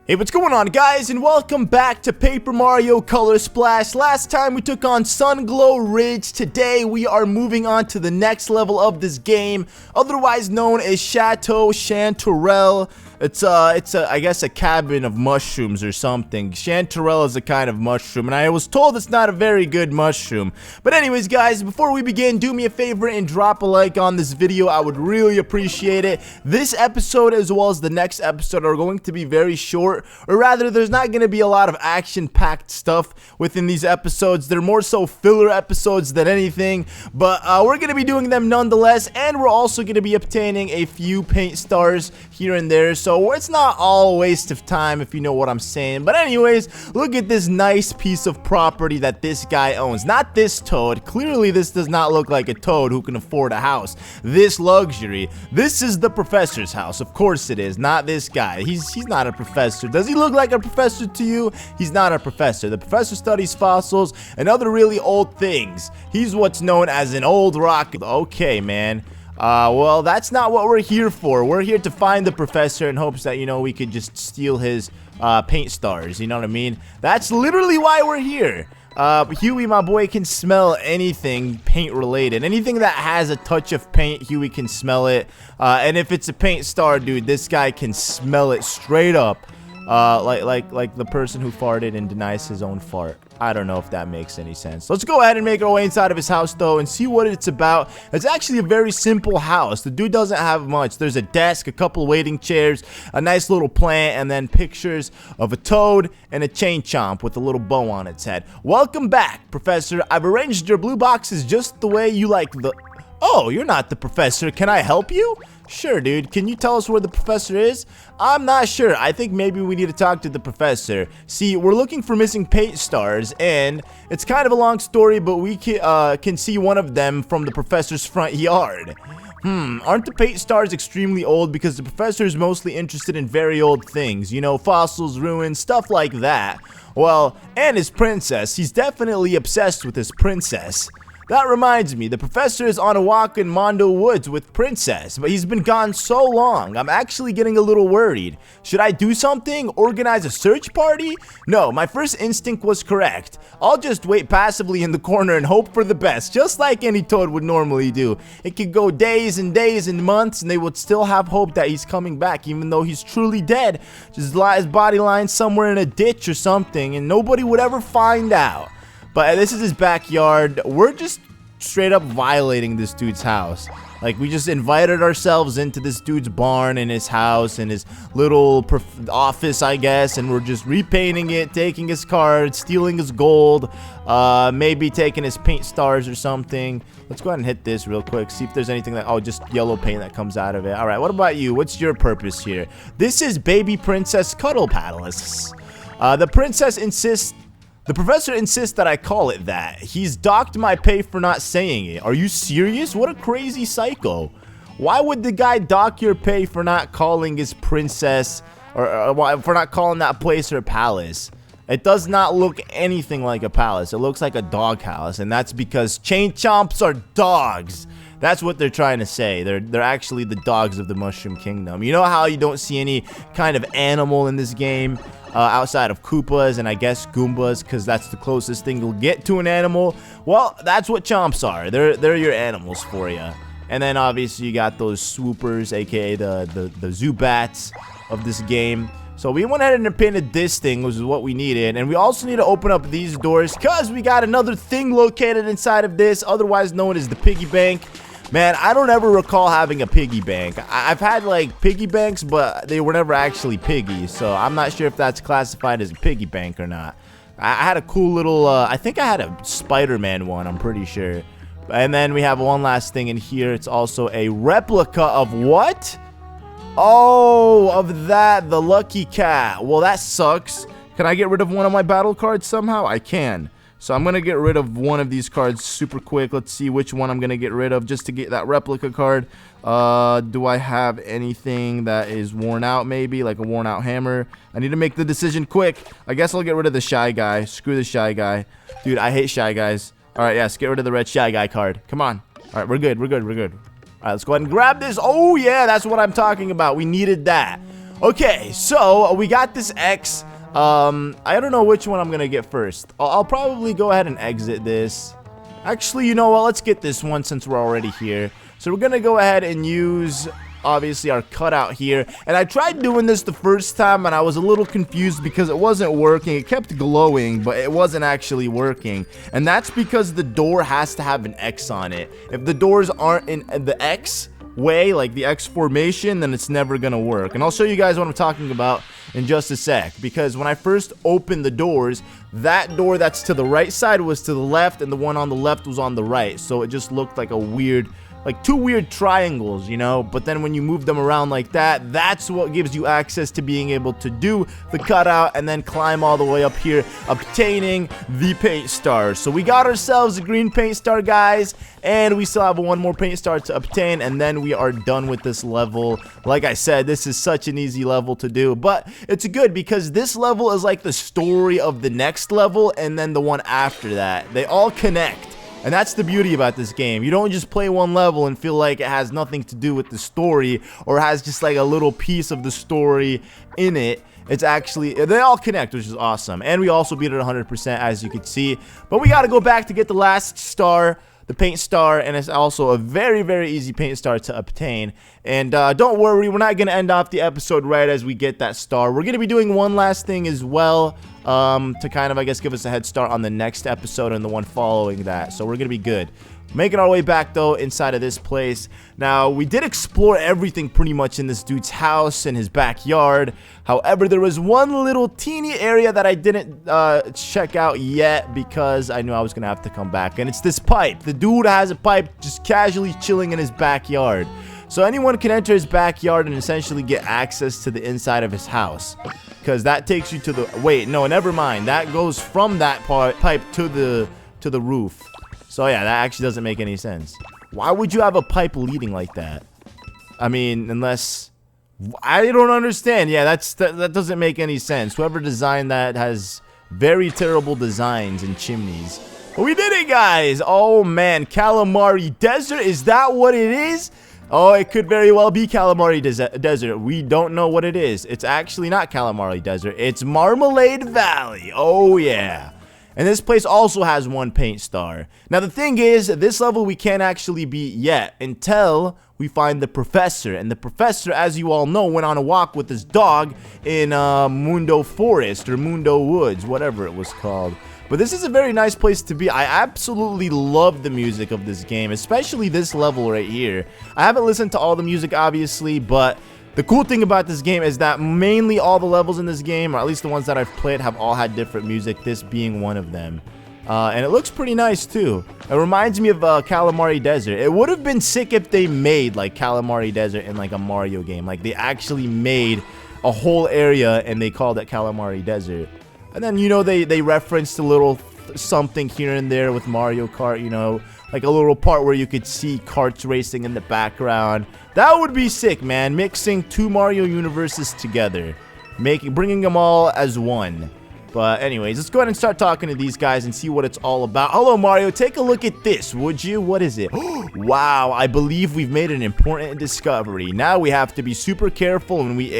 Hey, what's going on, guys, and welcome back to Paper Mario Color Splash. Last time we took on Sunglow Ridge. Today we are moving on to the next level of this game, otherwise known as Chateau Chanterelle. It's I guess a cabin of mushrooms or something. Chanterelle is a kind of mushroom, and I was told it's not a very good mushroom. But anyways, guys, before we begin, do me a favor and drop a like on this video. I would really appreciate it. This episode, as well as the next episode, are going to be very short, or rather, there's not going to be a lot of action-packed stuff within these episodes. They're more so filler episodes than anything, but we're going to be doing them nonetheless, and we're also going to be obtaining a few paint stars here and there. So it's not all a waste of time, if you know what I'm saying. But anyways, look at this nice piece of property that this guy owns. Not this toad. Clearly, this does not look like a toad who can afford a house. This luxury. This is the professor's house. Of course it is. Not this guy. He's not a professor. Does he look like a professor to you? He's not a professor. The professor studies fossils and other really old things. He's what's known as an old rock. Okay, man. Well, that's not what we're here for. We're here to find the professor in hopes that, you know, we could just steal his paint stars. You know what I mean? That's literally why we're here. Huey, my boy, can smell anything paint related. Anything that has a touch of paint, Huey can smell it. And if it's a paint star, dude, this guy can smell it straight up. Like the person who farted and denies his own fart. I don't know if that makes any sense. Let's go ahead and make our way inside of his house, though, and see what it's about. It's actually a very simple house. The dude doesn't have much. There's a desk, a couple waiting chairs, a nice little plant, and then pictures of a toad and a chain chomp with a little bow on its head. Welcome back, Professor. I've arranged your blue boxes just the way you like the... Oh, you're not the professor. Can I help you? Sure, dude. Can you tell us where the professor is? I'm not sure. I think maybe we need to talk to the professor. See, we're looking for missing paint stars, and it's kind of a long story, but we can see one of them from the professor's front yard. Aren't the paint stars extremely old? Because the professor is mostly interested in very old things. You know, fossils, ruins, stuff like that. Well, and his princess. He's definitely obsessed with his princess. That reminds me, the professor is on a walk in Mondo Woods with Princess, but he's been gone so long, I'm actually getting a little worried. Should I do something? Organize a search party? No, my first instinct was correct. I'll just wait passively in the corner and hope for the best, just like any toad would normally do. It could go days and days and months, and they would still have hope that he's coming back, even though he's truly dead. Just his body lying somewhere in a ditch or something, and nobody would ever find out. But this is his backyard. We're just straight up violating this dude's house. Like, we just invited ourselves into this dude's barn and his house and his little office, I guess, and we're just repainting it, taking his cards, stealing his gold, maybe taking his paint stars or something. Let's go ahead and hit this real quick, see if there's anything that... Oh, just yellow paint that comes out of it. Alright, what about you? What's your purpose here? This is Baby Princess Cuddle Palace. The professor insists that I call it that. He's docked my pay for not saying it. Are you serious? What a crazy psycho. Why would the guy dock your pay for not calling his princess, or for not calling that place her palace? It does not look anything like a palace. It looks like a doghouse, and that's because chain chomps are dogs. That's what they're trying to say. They're actually the dogs of the Mushroom Kingdom. You know how you don't see any kind of animal in this game outside of Koopas and I guess Goombas, because that's the closest thing you'll get to an animal? Well, that's what chomps are. They're your animals for you. And then obviously you got those swoopers, aka the Zubats of this game. So we went ahead and painted this thing, which is what we needed. And we also need to open up these doors because we got another thing located inside of this, otherwise known as the piggy bank. Man, I don't ever recall having a piggy bank. I've had, like, piggy banks, but they were never actually piggies. So I'm not sure if that's classified as a piggy bank or not. I had a cool little, I think I had a Spider-Man one, I'm pretty sure. And then we have one last thing in here. It's also a replica of what? Oh, of that, the lucky cat. Well, that sucks. Can I get rid of one of my battle cards somehow? I can. So I'm going to get rid of one of these cards super quick. Let's see which one I'm going to get rid of just to get that replica card. Do I have anything that is worn out maybe? Like a worn out hammer? I need to make the decision quick. I guess I'll get rid of the Shy Guy. Screw the Shy Guy. Dude, I hate Shy Guys. Alright, yes, get rid of the red Shy Guy card. Come on. Alright, we're good. Alright, let's go ahead and grab this. Oh, yeah, that's what I'm talking about. We needed that. Okay, so we got this X. I don't know which one I'm gonna get first. I'll probably go ahead and exit this. Actually, you know what? Let's get this one since we're already here. So we're gonna go ahead and use, obviously, our cutout here. And I tried doing this the first time and I was a little confused because it wasn't working. It kept glowing, but it wasn't actually working. And that's because the door has to have an X on it. If the doors aren't in the X way, like the X formation, then it's never gonna work. And I'll show you guys what I'm talking about in just a sec, because when I first opened the doors, that door that's to the right side was to the left and the one on the left was on the right, so it just looked like a weird, like two weird triangles, you know. But then when you move them around like that, that's what gives you access to being able to do the cutout and then climb all the way up here, obtaining the paint star. So we got ourselves a green paint star, guys, and we still have one more paint star to obtain, and then we are done with this level. Like I said, this is such an easy level to do, but it's good because this level is like the story of the next level and then the one after that. They all connect. And that's the beauty about this game. You don't just play one level and feel like it has nothing to do with the story or has just like a little piece of the story in it. It's actually, they all connect, which is awesome. And we also beat it 100%, as you can see. But we got to go back to get the last star, the paint star, and it's also a very, very easy paint star to obtain. And don't worry, we're not going to end off the episode right as we get that star. We're going to be doing one last thing as well, to kind of, I guess, give us a head start on the next episode and the one following that. So we're going to be good. Making our way back, though, inside of this place. Now, we did explore everything pretty much in this dude's house and his backyard. However, there was one little teeny area that I didn't check out yet because I knew I was going to have to come back. And it's this pipe. The dude has a pipe just casually chilling in his backyard. So anyone can enter his backyard and essentially get access to the inside of his house. Because that takes you to the... Wait, no, never mind. That goes from that pipe to the roof. So yeah, that actually doesn't make any sense. Why would you have a pipe leading like that? I mean, unless... I don't understand. Yeah, that doesn't make any sense. Whoever designed that has very terrible designs and chimneys. But we did it, guys! Oh, man. Calamari Desert? Is that what it is? Oh, it could very well be Calamari Desert. We don't know what it is. It's actually not Calamari Desert. It's Marmalade Valley. Oh, yeah. And this place also has one paint star. Now, the thing is, this level we can't actually beat yet until we find the professor. And the professor, as you all know, went on a walk with his dog in Mundo Forest or Mundo Woods, whatever it was called. But this is a very nice place to be. I absolutely love the music of this game, especially this level right here. I haven't listened to all the music, obviously, but the cool thing about this game is that mainly all the levels in this game, or at least the ones that I've played, have all had different music, this being one of them. And it looks pretty nice, too. It reminds me of Calamari Desert. It would have been sick if they made, like, Calamari Desert in, like, a Mario game. Like, they actually made a whole area, and they called it Calamari Desert. And then, you know, they referenced a little something here and there with Mario Kart, you know, like a little part where you could see karts racing in the background. That would be sick, man. Mixing two Mario universes together, bringing them all as one. But anyways, let's go ahead and start talking to these guys and see what it's all about. Hello, Mario. Take a look at this, would you? What is it? Wow, I believe we've made an important discovery. Now we have to be super careful when we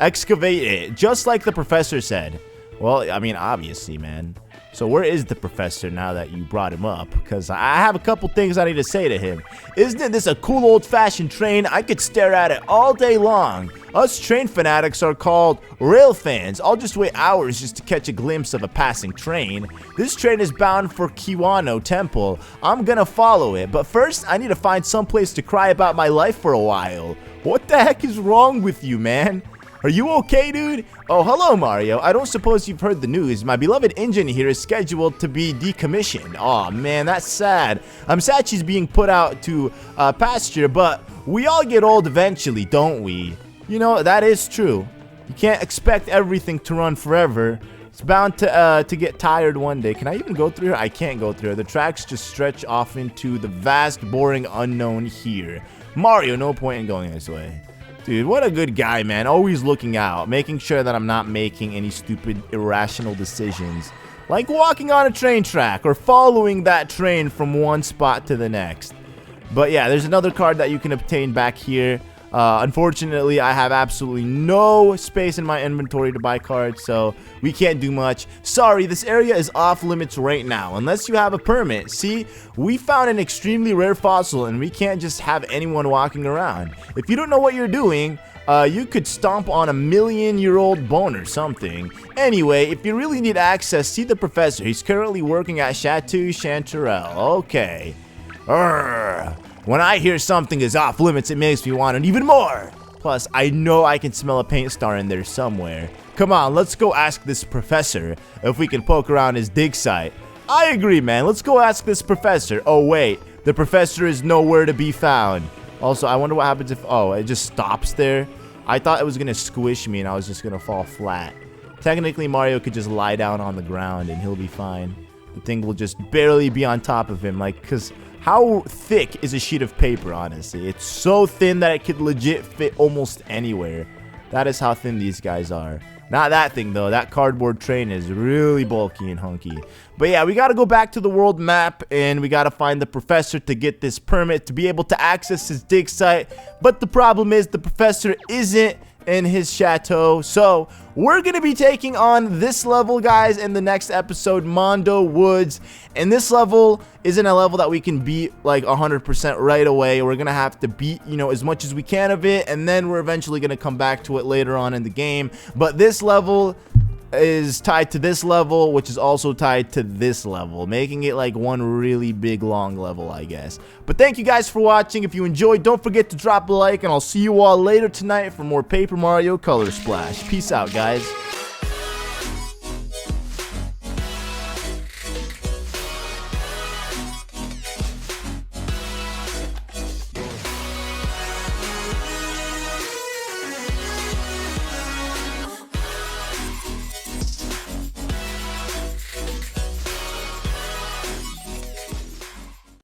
excavate it, just like the professor said. Well, I mean, obviously, man. So where is the professor now that you brought him up? Because I have a couple things I need to say to him. Isn't this a cool old-fashioned train? I could stare at it all day long. Us train fanatics are called rail fans. I'll just wait hours just to catch a glimpse of a passing train. This train is bound for Kiwano Temple. I'm gonna follow it, but first I need to find some place to cry about my life for a while. What the heck is wrong with you, man? Are you okay, dude? Oh, hello, Mario. I don't suppose you've heard the news. My beloved engine here is scheduled to be decommissioned. Aw, man, that's sad. I'm sad she's being put out to pasture, but we all get old eventually, don't we? You know, that is true. You can't expect everything to run forever. It's bound to get tired one day. Can I even go through here? I can't go through here. The tracks just stretch off into the vast, boring unknown here. Mario, no point in going this way. Dude, what a good guy, man. Always looking out, making sure that I'm not making any stupid, irrational decisions. Like walking on a train track or following that train from one spot to the next. But yeah, there's another card that you can obtain back here. Unfortunately, I have absolutely no space in my inventory to buy cards, so we can't do much. Sorry, this area is off limits right now, unless you have a permit. See, we found an extremely rare fossil, and we can't just have anyone walking around. If you don't know what you're doing, you could stomp on a million-year-old bone or something. Anyway, if you really need access, see the professor. He's currently working at Chateau Chanterelle. Okay. When I hear something is off limits, it makes me want it even more. Plus, I know I can smell a paint star in there somewhere. Come on, let's go ask this professor if we can poke around his dig site. I agree, man. Let's go ask this professor. Oh, wait. The professor is nowhere to be found. Also, I wonder what happens if... Oh, it just stops there. I thought it was going to squish me and I was just going to fall flat. Technically, Mario could just lie down on the ground and he'll be fine. The thing will just barely be on top of him. Like, because... How thick is a sheet of paper, honestly? It's so thin that it could legit fit almost anywhere. That is how thin these guys are. Not that thing, though. That cardboard train is really bulky and hunky. But yeah, we got to go back to the world map, and we got to find the professor to get this permit to be able to access his dig site. But the problem is the professor isn't in his chateau, so we're gonna be taking on this level, guys, in the next episode, Mondo Woods. And this level isn't a level that we can beat like 100% right away. We're gonna have to beat, you know, as much as we can of it, and then we're eventually gonna come back to it later on in the game. But this level is tied to this level, which is also tied to this level, making it like one really big long level, I guess. But thank you guys for watching. If you enjoyed, don't forget to drop a like, and I'll see you all later tonight for more Paper Mario Color Splash. Peace out, guys.